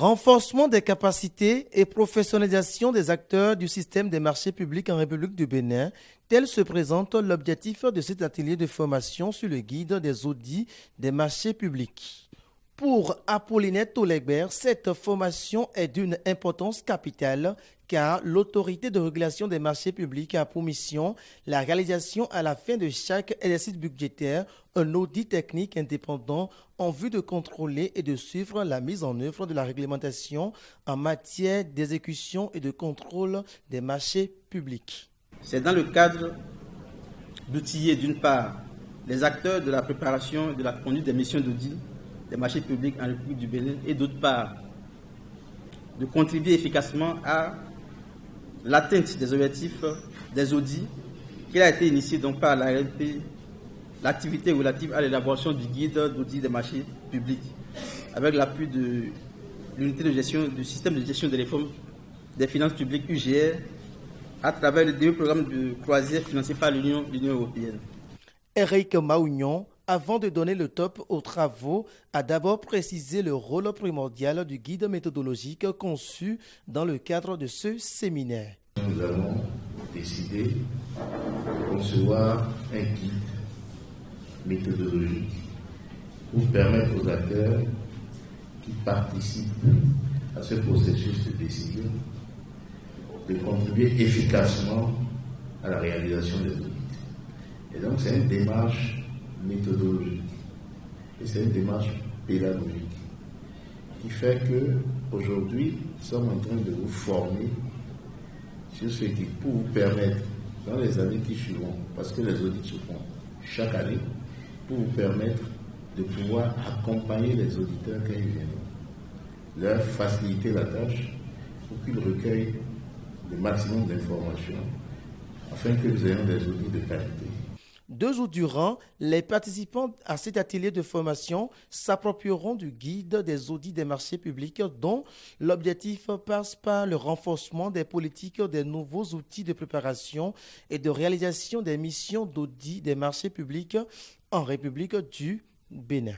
Renforcement des capacités et professionnalisation des acteurs du système des marchés publics en République du Bénin, tel se présente l'objectif de cet atelier de formation sur le guide des audits des marchés publics. Pour Apollinaire Tolegbert, cette formation est d'une importance capitale car l'autorité de régulation des marchés publics a pour mission la réalisation à la fin de chaque exercice budgétaire un audit technique indépendant en vue de contrôler et de suivre la mise en œuvre de la réglementation en matière d'exécution et de contrôle des marchés publics. C'est dans le cadre d'outiller d'une part les acteurs de la préparation et de la conduite des missions d'audit des marchés publics en République du Bénin et d'autre part de contribuer efficacement à l'atteinte des objectifs des audits qui a été initié donc par l'ARLP, l'activité relative à l'élaboration du guide d'audit des marchés publics avec l'appui de l'unité de gestion du système de gestion des réformes des finances publiques UGR à travers le début programme de croisière financé par l'Union européenne. Eric Maougnon, avant de donner le top aux travaux, a d'abord précisé le rôle primordial du guide méthodologique conçu dans le cadre de ce séminaire. Nous avons décidé de concevoir un guide méthodologique pour permettre aux acteurs qui participent à ce processus de décision de contribuer efficacement à la réalisation des audits. Et donc c'est une démarche méthodologique et c'est une démarche pédagogique qui fait que aujourd'hui nous sommes en train de vous former sur ce qui peut vous permettre dans les années qui suivront, parce que les audits se font chaque année, pour vous permettre de pouvoir accompagner les auditeurs quand ils viennent, leur faciliter la tâche pour qu'ils recueillent le maximum d'informations afin que nous ayons des audits de qualité. 2 jours durant, les participants à cet atelier de formation s'approprieront du guide des audits des marchés publics dont l'objectif passe par le renforcement des politiques des nouveaux outils de préparation et de réalisation des missions d'audit des marchés publics en République du Bénin.